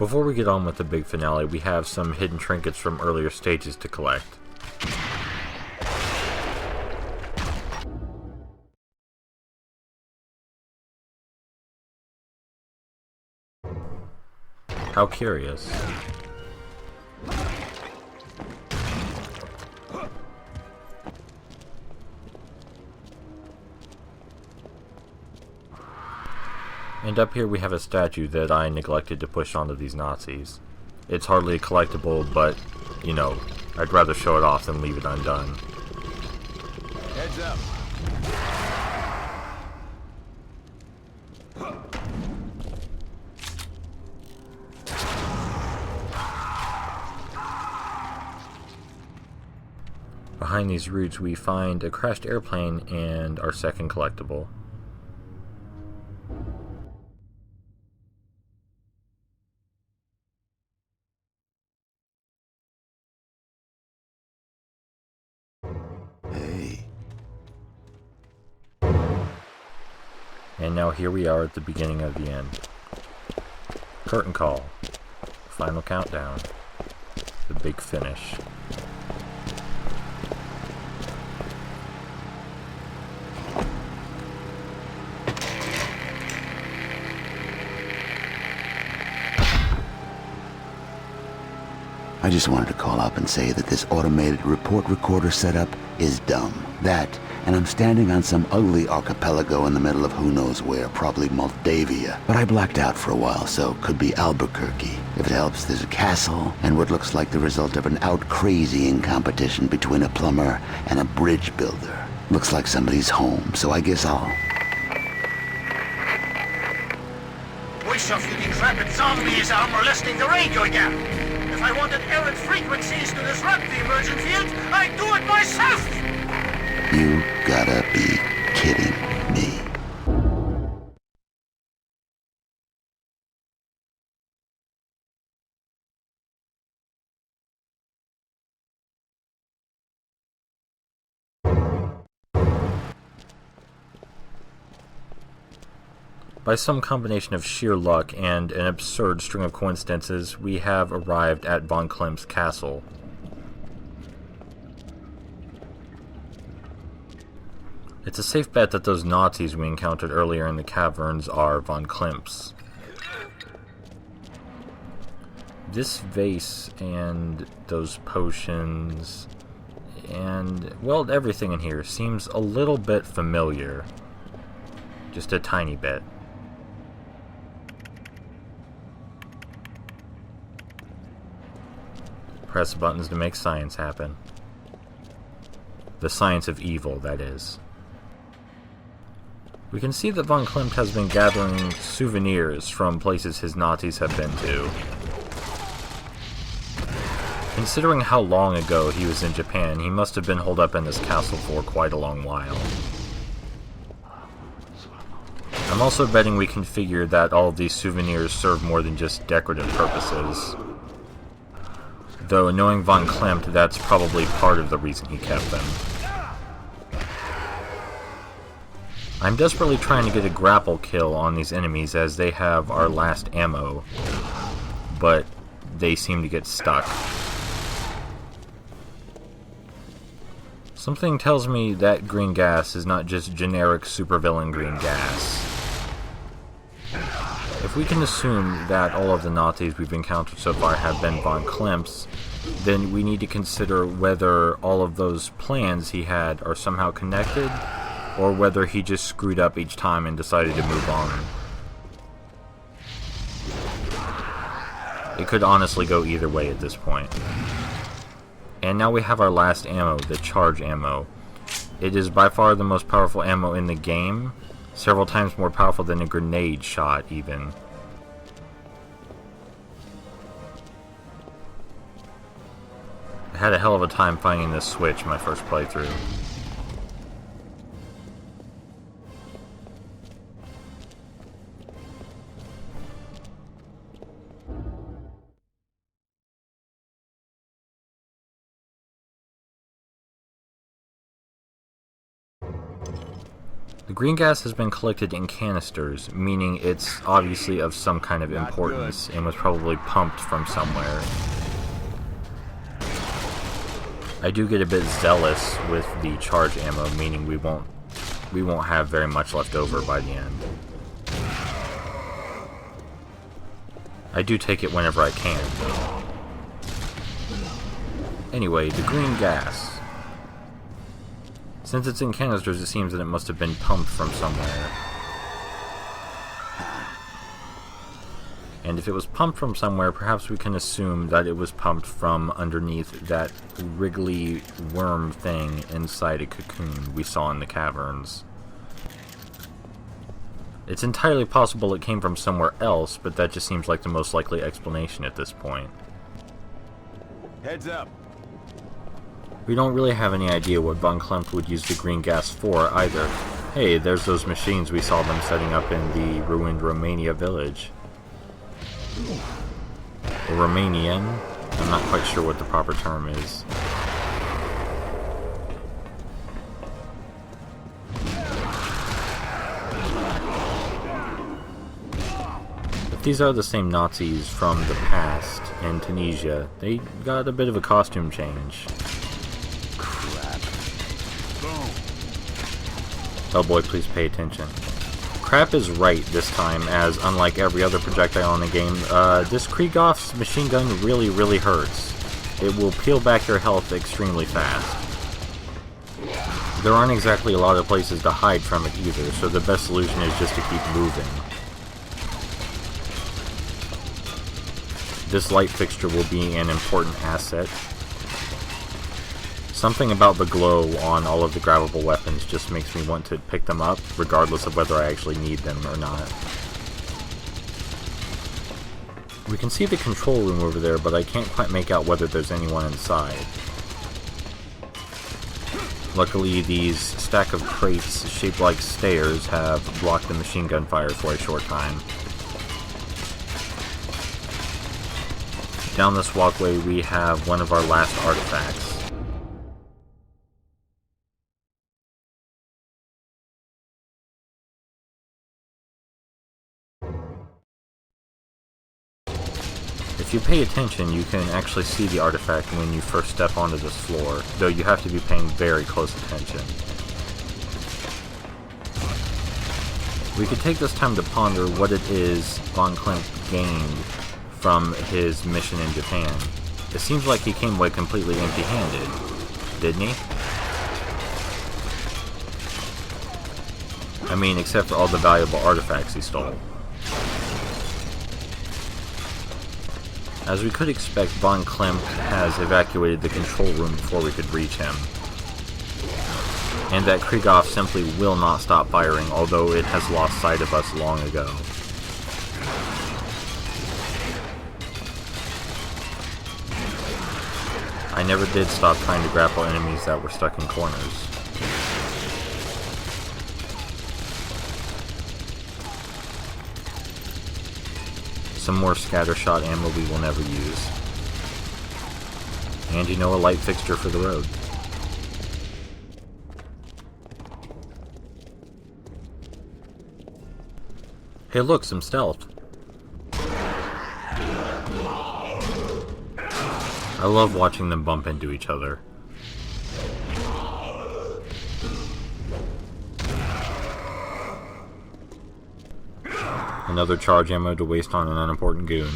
Before we get on with the big finale, we have some hidden trinkets from earlier stages to collect. How curious. And up here we have a statue that I neglected to push onto these Nazis. It's hardly a collectible, but, you know, I'd rather show it off than leave it undone. Heads up. Behind these roots we find a crashed airplane and our second collectible. Hey. And now here we are at the beginning of the end. Curtain call. Final countdown. The big finish. I just wanted to call up and say that this automated report recorder setup is dumb. That, and I'm standing on some ugly archipelago in the middle of who knows where, probably Moldavia. But I blacked out for a while, so could be Albuquerque. If it helps, there's a castle, and what looks like the result of an out-crazying competition between a plumber and a bridge builder. Looks like somebody's home, so I guess I'll... Which of you decrepit zombies are molesting the radio gap? If I wanted errant frequencies to disrupt the emergent field, I'd do it myself! You gotta be kidding me. By some combination of sheer luck and an absurd string of coincidences, we have arrived at von Klempt's castle. It's a safe bet that those Nazis we encountered earlier in the caverns are von Klempt's. This vase and those potions and, well, everything in here seems a little bit familiar. Just a tiny bit. Press buttons to make science happen. The science of evil, that is. We can see that von Klempt has been gathering souvenirs from places his Nazis have been to. Considering how long ago he was in Japan, he must have been holed up in this castle for quite a long while. I'm also betting we can figure that all of these souvenirs serve more than just decorative purposes. Though, knowing von Klempt, that's probably part of the reason he kept them. I'm desperately trying to get a grapple kill on these enemies as they have our last ammo, but they seem to get stuck. Something tells me that green gas is not just generic supervillain green gas. If we can assume that all of the Nazis we've encountered so far have been von Klempt's, then we need to consider whether all of those plans he had are somehow connected, or whether he just screwed up each time and decided to move on. It could honestly go either way at this point. And now we have our last ammo, the charge ammo. It is by far the most powerful ammo in the game, several times more powerful than a grenade shot, even. I had a hell of a time finding this switch my first playthrough. The green gas has been collected in canisters, meaning it's obviously of some kind of importance and was probably pumped from somewhere. I do get a bit zealous with the charge ammo, meaning we won't have very much left over by the end. I do take it whenever I can. Anyway, the green gas. Since it's in canisters, it seems that it must have been pumped from somewhere. And if it was pumped from somewhere, perhaps we can assume that it was pumped from underneath that wriggly worm thing inside a cocoon we saw in the caverns. It's entirely possible it came from somewhere else, but that just seems like the most likely explanation at this point. Heads up. We don't really have any idea what Von Klempt would use the green gas for either. Hey, there's those machines we saw them setting up in the ruined Romania village. Or Romanian? I'm not quite sure what the proper term is. If these are the same Nazis from the past in Tunisia, they got a bit of a costume change. Hellboy, please pay attention. Crap is right this time, as unlike every other projectile in the game, this Krieghoff's machine gun really hurts. It will peel back your health extremely fast. There aren't exactly a lot of places to hide from it either, so the best solution is just to keep moving. This light fixture will be an important asset. Something about the glow on all of the grabbable weapons just makes me want to pick them up, regardless of whether I actually need them or not. We can see the control room over there, but I can't quite make out whether there's anyone inside. Luckily, these stack of crates shaped like stairs have blocked the machine gun fire for a short time. Down this walkway, we have one of our last artifacts. If you pay attention, you can actually see the artifact when you first step onto this floor, though you have to be paying very close attention. We could take this time to ponder what it is Von Klempt gained from his mission in Japan. It seems like he came away completely empty-handed, didn't he? I mean, except for all the valuable artifacts he stole. As we could expect, Von Klempt has evacuated the control room before we could reach him. And that Krieghoff simply will not stop firing, although it has lost sight of us long ago. I never did stop trying to grapple enemies that were stuck in corners. Some more scattershot ammo we will never use. And you know, a light fixture for the road. Hey look, some stealth. I love watching them bump into each other. Another charge ammo to waste on an unimportant goon.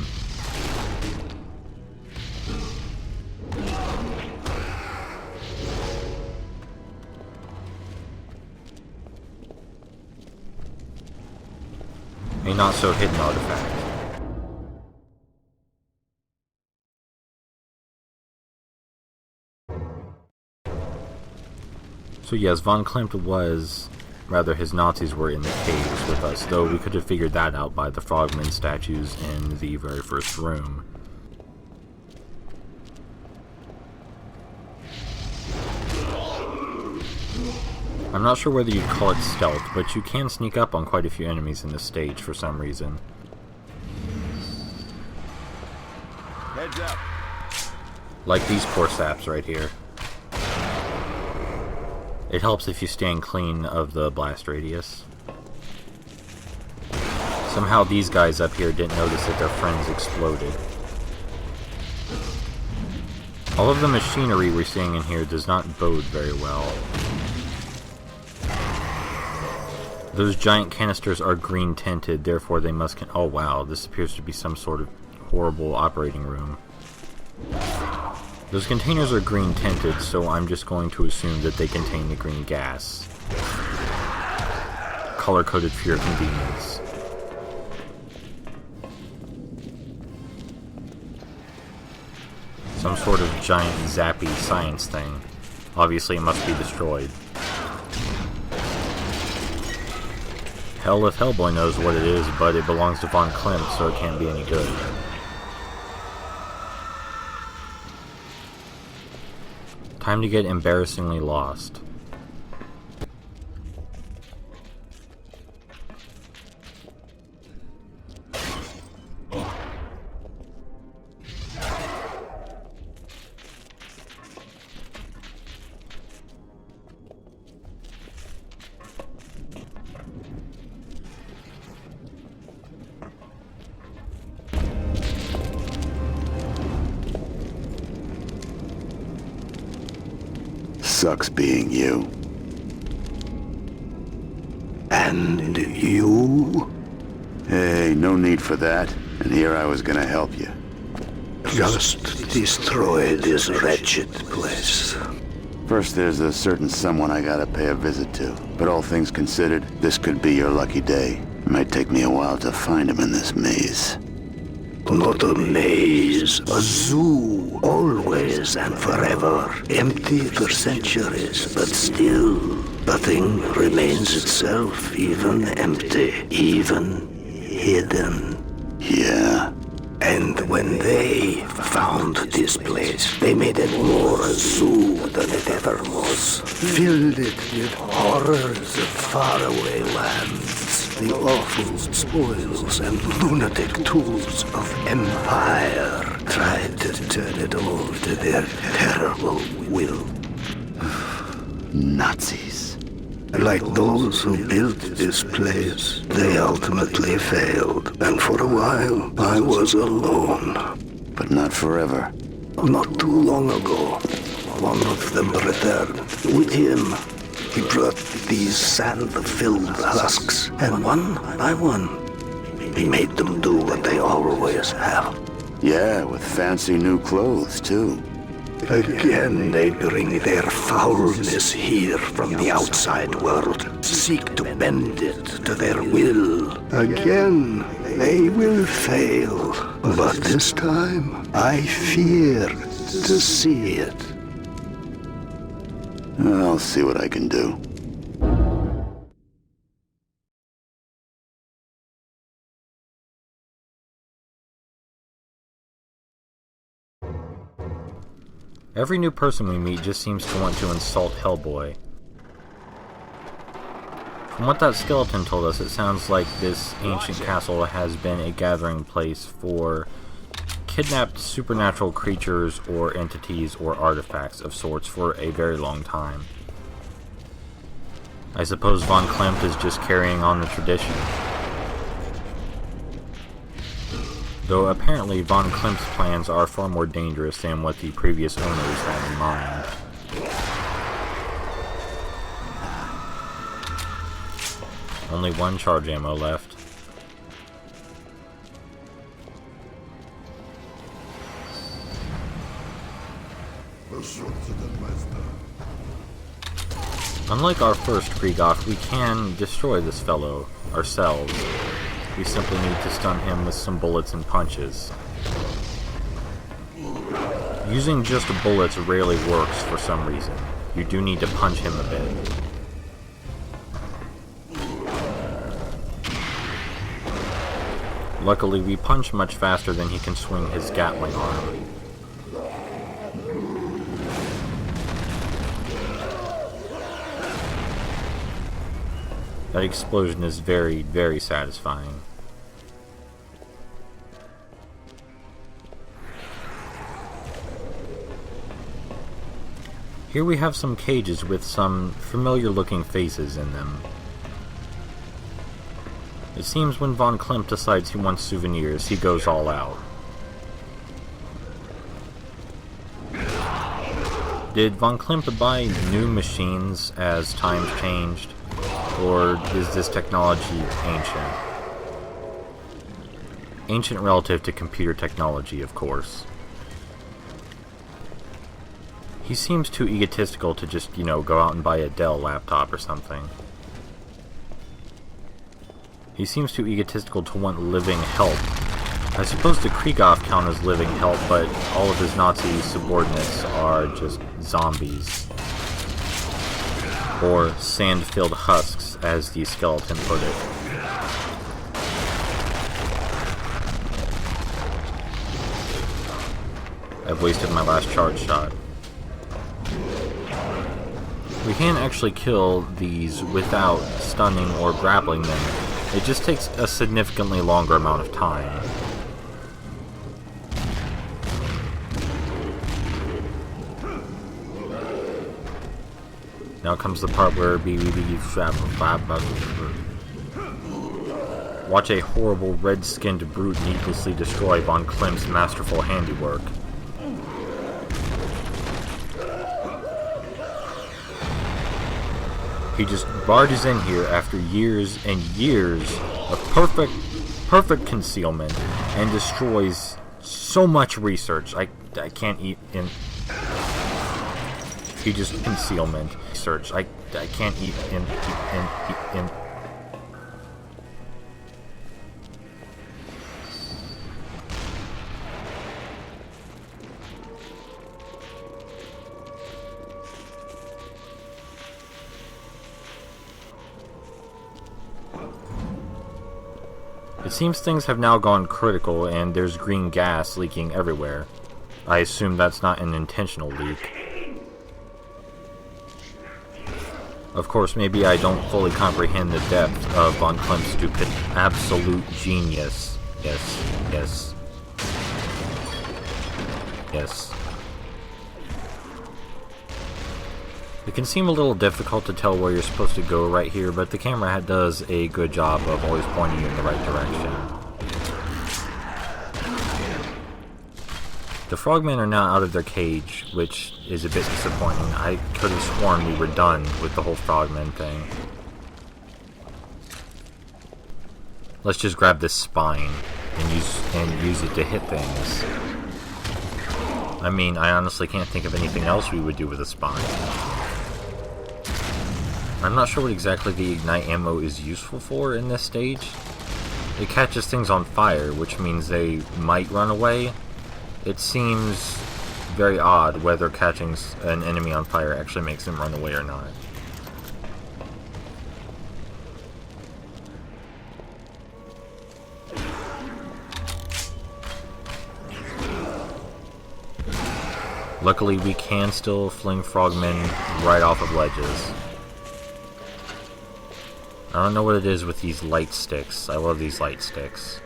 A not-so-hidden artifact. So yes, Von Klempt was... Rather, his Nazis were in the caves with us, though we could have figured that out by the frogman statues in the very first room. I'm not sure whether you'd call it stealth, but you can sneak up on quite a few enemies in this stage for some reason. Heads up. Like these poor saps right here. It helps if you stand clean of the blast radius. Somehow these guys up here didn't notice that their friends exploded. All of the machinery we're seeing in here does not bode very well. Those giant canisters are green tinted, therefore they must oh wow, this appears to be some sort of horrible operating room. Those containers are green tinted, so I'm just going to assume that they contain the green gas. Color-coded for your convenience. Some sort of giant zappy science thing. Obviously it must be destroyed. Hell if Hellboy knows what it is, but it belongs to Von Klempt, so it can't be any good. Time to get embarrassingly lost. Sucks being you. And you? Hey, no need for that. And here I was gonna help you. Just destroy this wretched place. First, there's a certain someone I gotta pay a visit to. But all things considered, this could be your lucky day. It might take me a while to find him in this maze. Not a maze, a zoo, always and forever, empty for centuries, but still, the thing remains itself, even empty, even hidden. Yeah. And when they found this place, they made it more a zoo than it ever was. Filled it with horrors of faraway lands, the awful spoils and lunatic tools of empire. Tried to turn it all to their terrible will. Nazis. Like those who built this place, they ultimately failed. And for a while, I was alone. But not forever. Not too long ago, one of them returned. With him, he brought these sand-filled husks, and one by one, he made them do what they always have. Yeah, with fancy new clothes, too. Again, they bring their foulness here from the outside world, seek to bend it to their will. Again, they will fail. But this time, I fear to see it. I'll see what I can do. Every new person we meet just seems to want to insult Hellboy. From what that skeleton told us, it sounds like this ancient castle has been a gathering place for kidnapped supernatural creatures or entities or artifacts of sorts for a very long time. I suppose Von Klempt is just carrying on the tradition. Though apparently Von Klempt's plans are far more dangerous than what the previous owners had in mind. Only one charge ammo left. Unlike our first Krieghoff, we can destroy this fellow ourselves. We simply need to stun him with some bullets and punches. Using just bullets rarely works for some reason. You do need to punch him a bit. Luckily, we punch much faster than he can swing his Gatling arm. That explosion is very, very satisfying. Here we have some cages with some familiar-looking faces in them. It seems when Von Klempt decides he wants souvenirs, he goes all out. Did Von Klempt buy new machines as times changed? Or is this technology ancient? Ancient relative to computer technology, of course. He seems too egotistical to just, go out and buy a Dell laptop or something. He seems too egotistical to want living help. I suppose the Krieghoff count as living help, but all of his Nazi subordinates are just zombies. Or sand-filled husks, as the skeleton put it. I've wasted my last charge shot. We can actually kill these without stunning or grappling them. It just takes a significantly longer amount of time. Now comes the part where watch a horrible red-skinned brute needlessly destroy Von Klempt's masterful handiwork. He just barges in here after years and years of perfect concealment and destroys so much research. I can't eat in. He just concealment research. I can't eat in. It seems things have now gone critical and there's green gas leaking everywhere. I assume that's not an intentional leak. Of course, maybe I don't fully comprehend the depth of Von Klempt's stupid absolute genius. Yes. It can seem a little difficult to tell where you're supposed to go right here, but the camera does a good job of always pointing you in the right direction. The frogmen are now out of their cage, which is a bit disappointing. I could have sworn we were done with the whole frogmen thing. Let's just grab this spine and use it to hit things. I mean, I honestly can't think of anything else we would do with a spine. I'm not sure what exactly the ignite ammo is useful for in this stage. It catches things on fire, which means they might run away. It seems very odd whether catching an enemy on fire actually makes them run away or not. Luckily, we can still fling frogmen right off of ledges. I don't know what it is with these light sticks. I love these light sticks.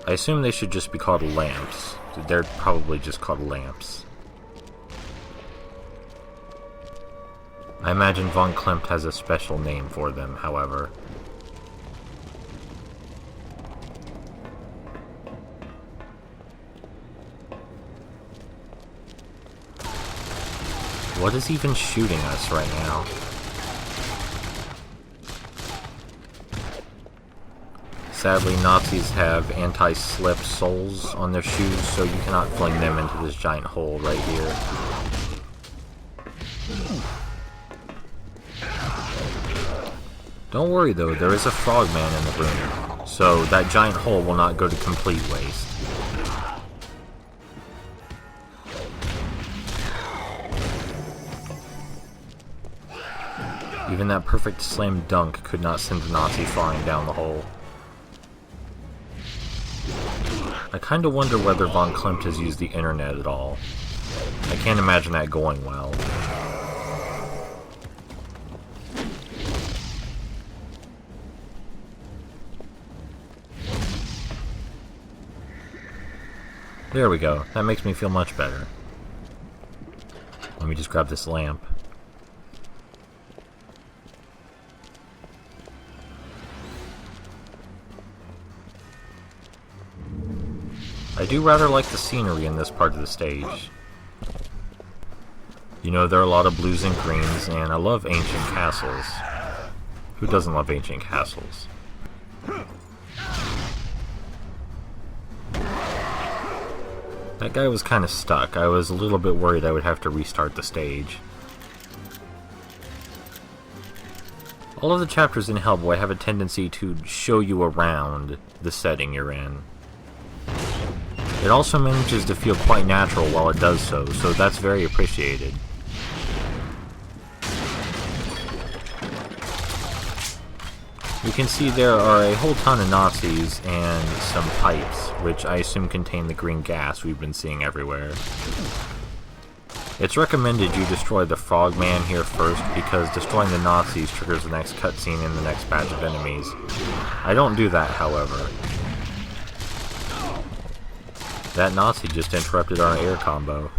I assume they should just be called lamps. They're probably just called lamps. I imagine Von Klempt has a special name for them, however. What is even shooting us right now? Sadly, Nazis have anti-slip soles on their shoes, so you cannot fling them into this giant hole right here. Don't worry though, there is a frogman in the room, so that giant hole will not go to complete waste. Even that perfect slam dunk could not send the Nazi flying down the hole. I kinda wonder whether Von Klempt has used the internet at all. I can't imagine that going well. There we go. That makes me feel much better. Let me just grab this lamp. I do rather like the scenery in this part of the stage. You know, there are a lot of blues and greens, and I love ancient castles. Who doesn't love ancient castles? That guy was kind of stuck. I was a little bit worried I would have to restart the stage. All of the chapters in Hellboy have a tendency to show you around the setting you're in. It also manages to feel quite natural while it does so that's very appreciated. You can see there are a whole ton of Nazis and some pipes, which I assume contain the green gas we've been seeing everywhere. It's recommended you destroy the Frogman here first, because destroying the Nazis triggers the next cutscene in the next batch of enemies. I don't do that, however. That Nazi just interrupted our air combo.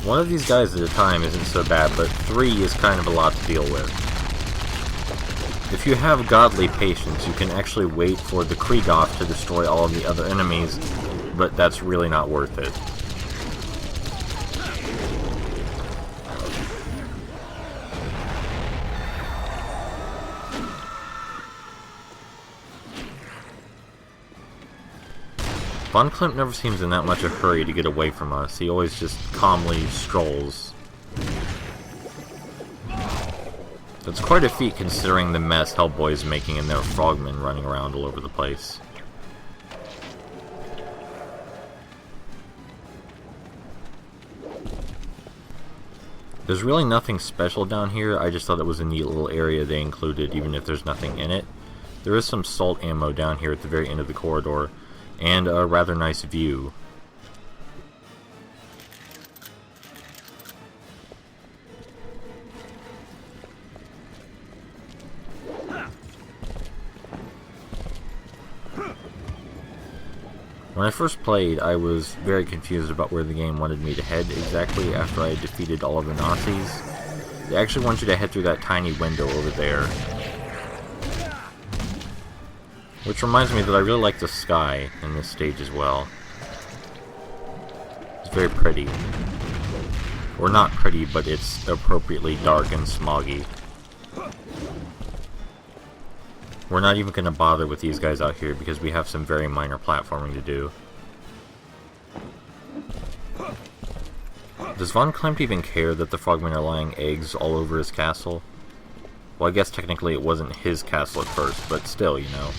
One of these guys at a time isn't so bad, but 3 is kind of a lot to deal with. If you have godly patience, you can actually wait for the Krieghoff to destroy all of the other enemies, but that's really not worth it. Von Klempt never seems in that much of a hurry to get away from us. He always just calmly strolls. It's quite a feat considering the mess Hellboy is making and there are frogmen running around all over the place. There's really nothing special down here. I just thought it was a neat little area they included, even if there's nothing in it. There is some salt ammo down here at the very end of the corridor, and a rather nice view. When I first played, I was very confused about where the game wanted me to head exactly after I had defeated all of the Nazis. They actually want you to head through that tiny window over there. Which reminds me that I really like the sky in this stage as well. It's very pretty. Or not pretty, but it's appropriately dark and smoggy. We're not even going to bother with these guys out here because we have some very minor platforming to do. Does Von Klempt even care that the frogmen are laying eggs all over his castle? Well, I guess technically it wasn't his castle at first, but still, you know.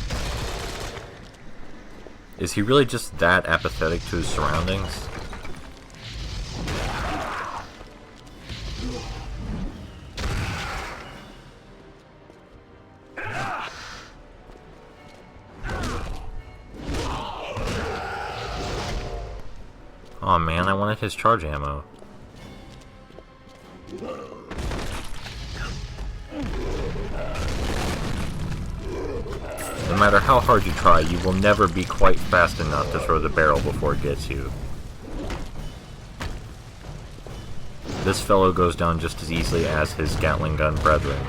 Is he really just that apathetic to his surroundings? Aw man, I wanted his charge ammo. No matter how hard you try, you will never be quite fast enough to throw the barrel before it gets you. This fellow goes down just as easily as his Gatling gun brethren.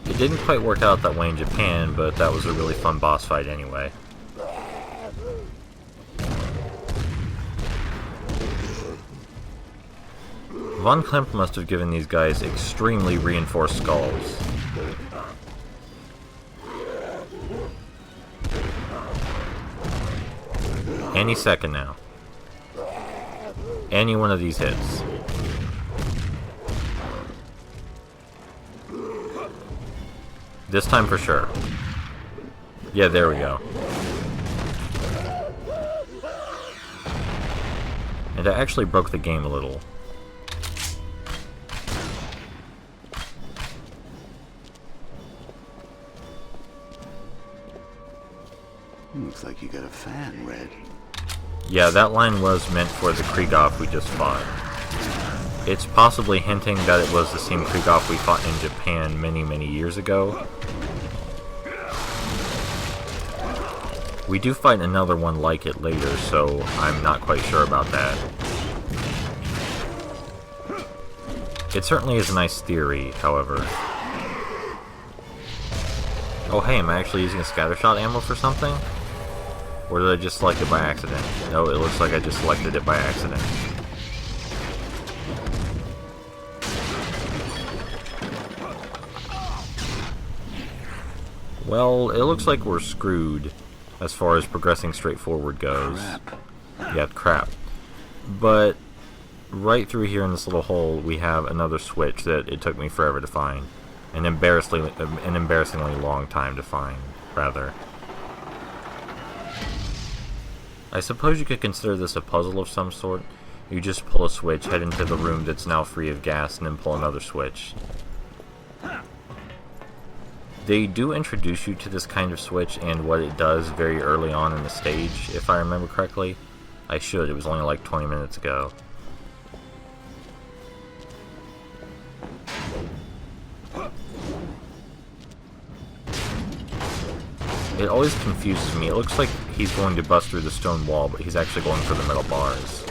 It didn't quite work out that way in Japan, but that was a really fun boss fight anyway. Von Klempt must have given these guys extremely reinforced skulls. Any second now. Any one of these hits. This time for sure. Yeah, there we go. And I actually broke the game a little. Looks like you got a fan, Red. Yeah, that line was meant for the Krieghoff we just fought. It's possibly hinting that it was the same Krieghoff we fought in Japan many years ago. We do fight another one like it later, so I'm not quite sure about that. It certainly is a nice theory, however. Oh hey, am I actually using a scattershot ammo for something? Or did I just select it by accident? No, it looks like I just selected it by accident. Well, it looks like we're screwed as far as progressing straight forward goes. Crap. Yeah, crap. But right through here in this little hole, we have another switch that it took me forever to find. An embarrassingly long time to find, rather. I suppose you could consider this a puzzle of some sort. You just pull a switch, head into the room that's now free of gas, and then pull another switch. They do introduce you to this kind of switch and what it does very early on in the stage, if I remember correctly. I should, it was only like 20 minutes ago. It always confuses me. It looks like he's going to bust through the stone wall, but he's actually going for the metal bars.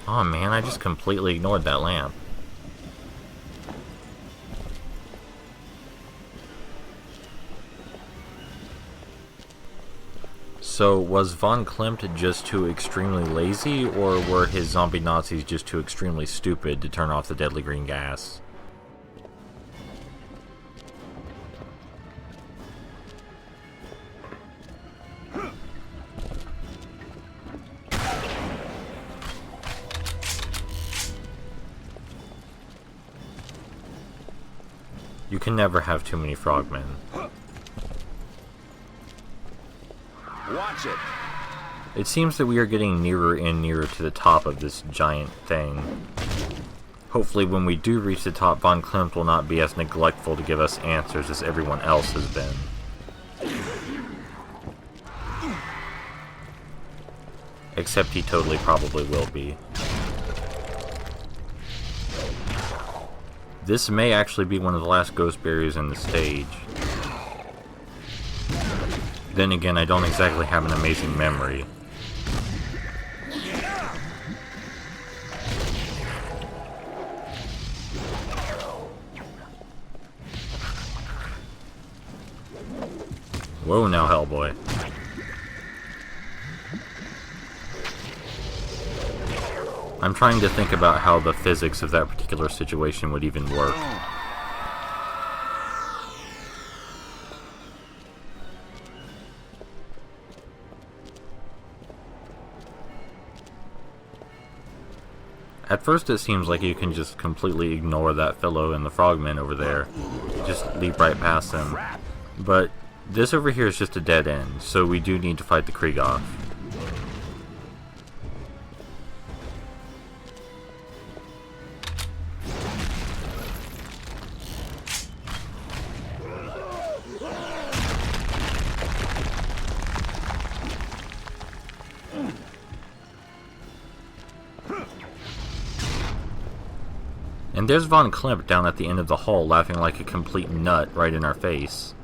Oh man, I just completely ignored that lamp. So, was von Klempt just too extremely lazy, or were his zombie Nazis just too extremely stupid to turn off the deadly green gas? You can never have too many frogmen. Watch it. It seems that we are getting nearer and nearer to the top of this giant thing. Hopefully when we do reach the top, von Klempt will not be as neglectful to give us answers as everyone else has been. Except he totally probably will be. This may actually be one of the last ghost barriers in the stage. Then again, I don't exactly have an amazing memory. Whoa now, Hellboy. I'm trying to think about how the physics of that particular situation would even work. At first it seems like you can just completely ignore that fellow and the frogmen over there. Just leap right past them. But this over here is just a dead end, so we do need to fight the Krieghoff. And there's von Klempt down at the end of the hall laughing like a complete nut right in our face.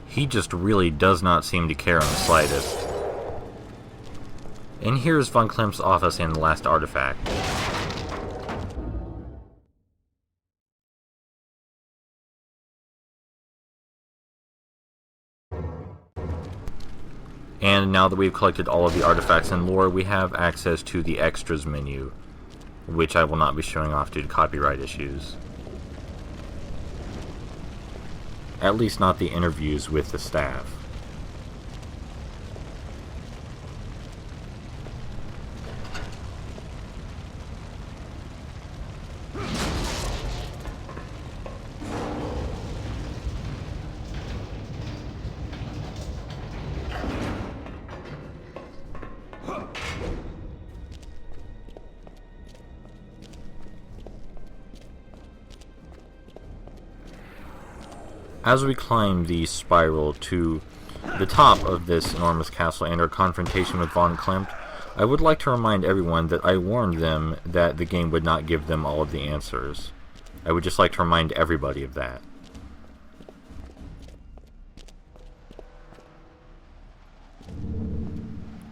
He just really does not seem to care on the slightest. And here's von Klempt's office and the last artifact. And now that we've collected all of the artifacts and lore, we have access to the extras menu, which I will not be showing off due to copyright issues. At least not the interviews with the staff. As we climb the spiral to the top of this enormous castle and our confrontation with Von Klempt, I would like to remind everyone that I warned them that the game would not give them all of the answers. I would just like to remind everybody of that.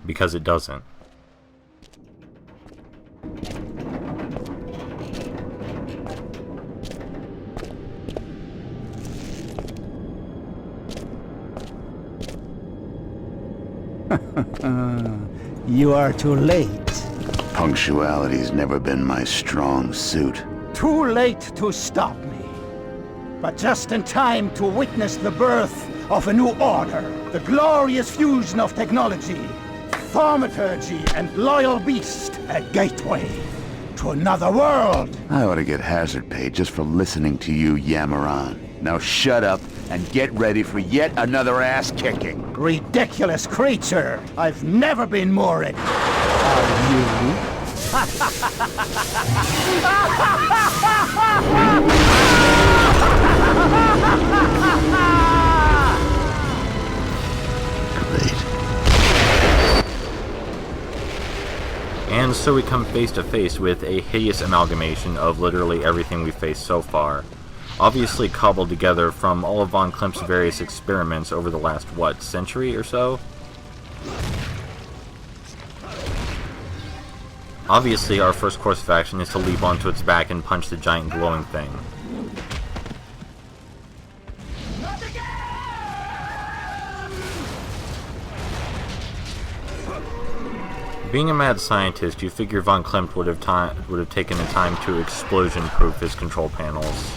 Because it doesn't. You are too late. Punctuality's never been my strong suit. Too late to stop me. But just in time to witness the birth of a new order. The glorious fusion of technology, thaumaturgy, and loyal beast. A gateway to another world. I ought to get hazard pay just for listening to you yammer on. Now shut up and get ready for yet another ass-kicking. Ridiculous creature. I've never been more ready. Are you? Great. And so we come face to face with a hideous amalgamation of literally everything we've faced so far. Obviously cobbled together from all of Von Klempt's various experiments over the last, what, century or so? Obviously, our first course of action is to leap onto its back and punch the giant glowing thing. Being a mad scientist, you figure Von Klempt would have taken the time to explosion-proof his control panels.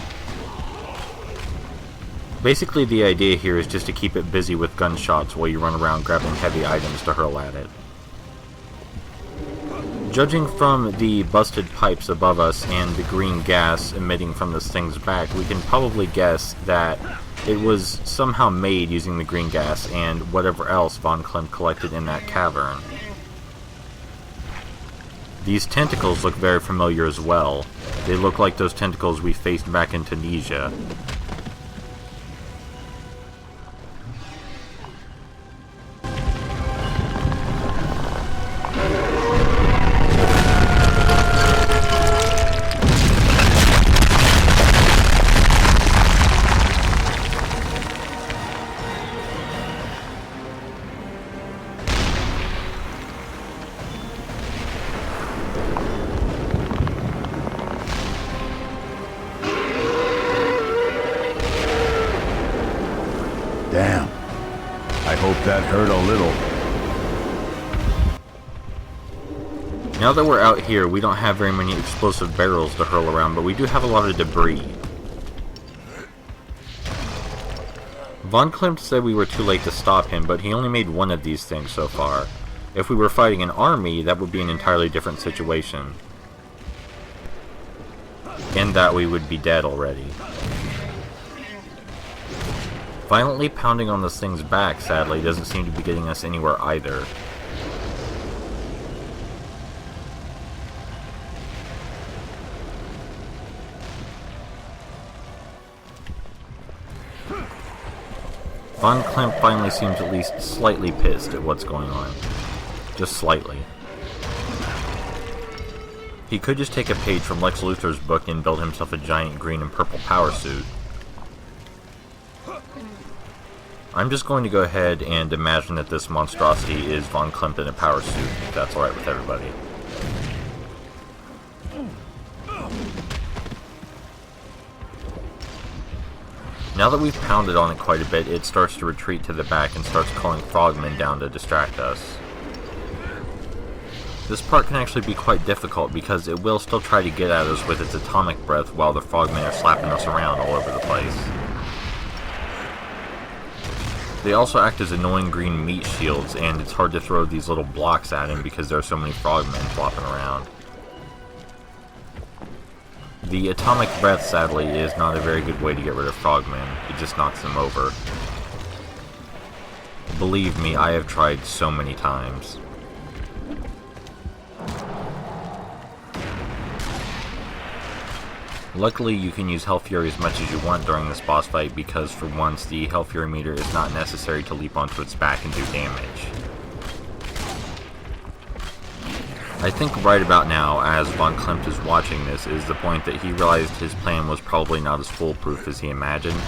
Basically, the idea here is just to keep it busy with gunshots while you run around grabbing heavy items to hurl at it. Judging from the busted pipes above us and the green gas emitting from this thing's back, we can probably guess that it was somehow made using the green gas and whatever else Von Klempt collected in that cavern. These tentacles look very familiar as well. They look like those tentacles we faced back in Tunisia. Damn. I hope that hurt a little. Now that we're out here, we don't have very many explosive barrels to hurl around, but we do have a lot of debris. Von Klempt said we were too late to stop him, but he only made one of these things so far. If we were fighting an army, that would be an entirely different situation. In that we would be dead already. Violently pounding on this thing's back, sadly, doesn't seem to be getting us anywhere either. Von Klempt finally seems at least slightly pissed at what's going on. Just slightly. He could just take a page from Lex Luthor's book and build himself a giant green and purple power suit. I'm just going to go ahead and imagine that this monstrosity is Von Klempt in a power suit, if that's alright with everybody. Now that we've pounded on it quite a bit, it starts to retreat to the back and starts calling frogmen down to distract us. This part can actually be quite difficult because it will still try to get at us with its atomic breath while the frogmen are slapping us around all over the place. They also act as annoying green meat shields, and it's hard to throw these little blocks at him because there are so many frogmen flopping around. The atomic breath, sadly, is not a very good way to get rid of frogmen. It just knocks them over. Believe me, I have tried so many times. Luckily, you can use Hell Fury as much as you want during this boss fight because for once the Hell Fury meter is not necessary to leap onto its back and do damage. I think right about now, as Von Klempt is watching this, is the point that he realized his plan was probably not as foolproof as he imagined.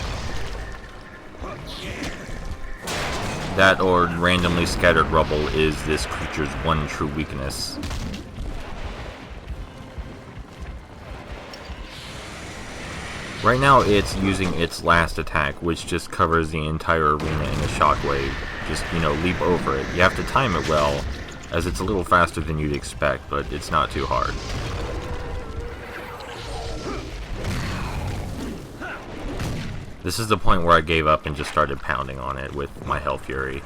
That or randomly scattered rubble is this creature's one true weakness. Right now it's using its last attack, which just covers the entire arena in a shockwave. Just, leap over it. You have to time it well, as it's a little faster than you'd expect, but it's not too hard. This is the point where I gave up and just started pounding on it with my Hell Fury.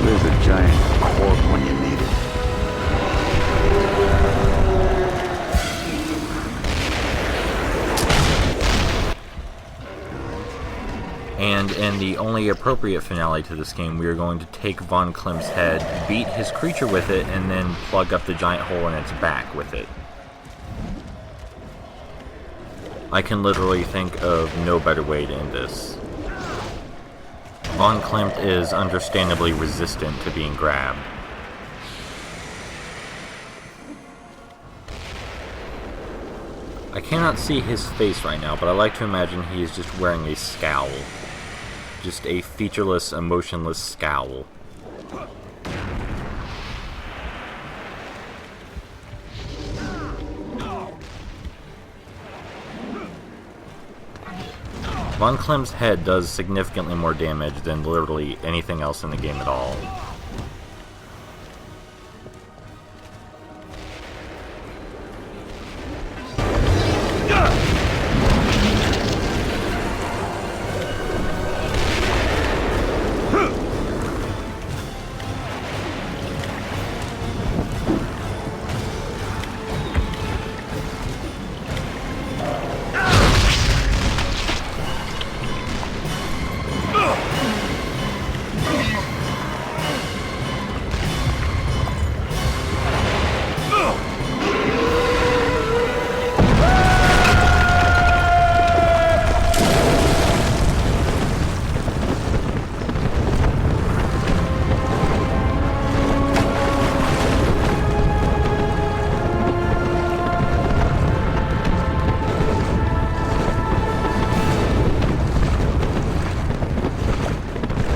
There's a giant cork when you need it. And in the only appropriate finale to this game, we are going to take Von Klempt's head, beat his creature with it, and then plug up the giant hole in its back with it. I can literally think of no better way to end this. Von Klempt is understandably resistant to being grabbed. I cannot see his face right now, but I like to imagine he is just wearing a scowl. Just a featureless, emotionless scowl. Von Klempt's head does significantly more damage than literally anything else in the game at all.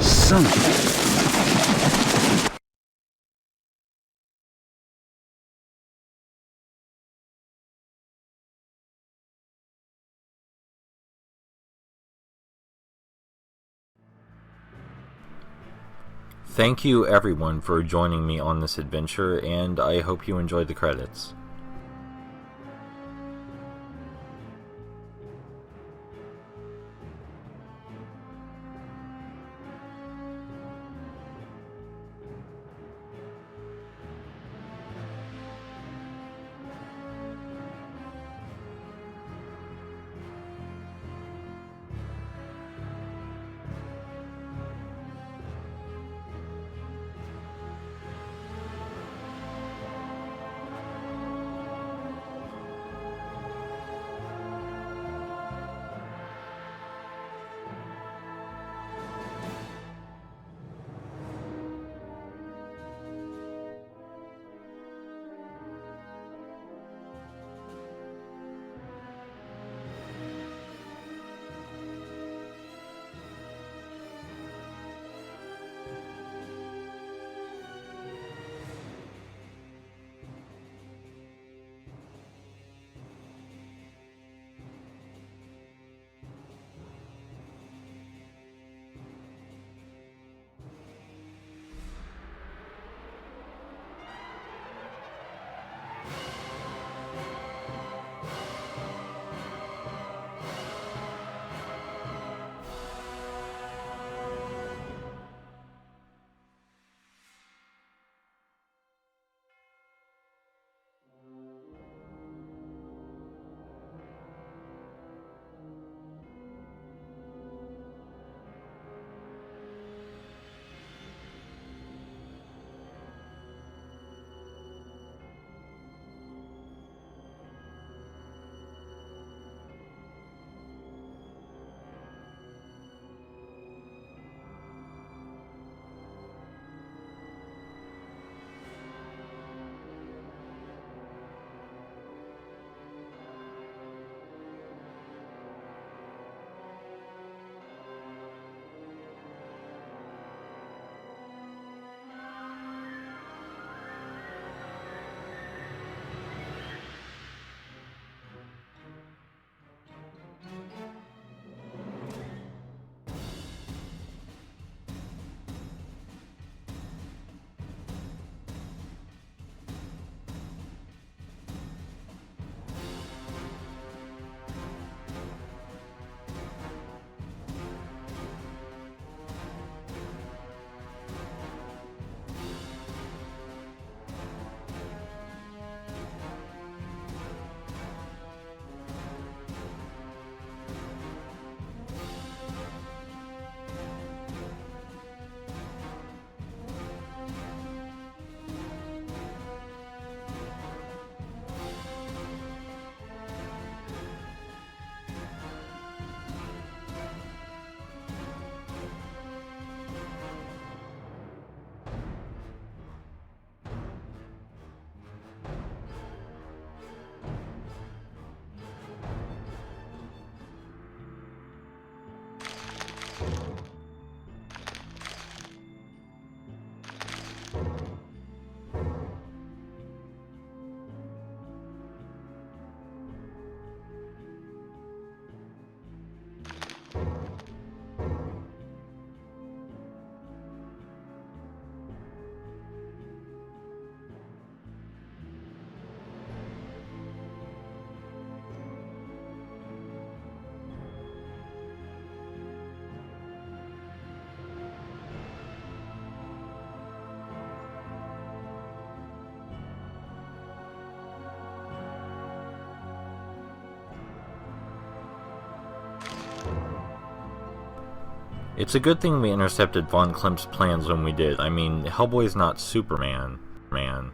Son of a... Thank you everyone for joining me on this adventure, and I hope you enjoyed the credits. It's a good thing we intercepted Von Klempt's plans when we did. I mean, Hellboy's not Superman. Man.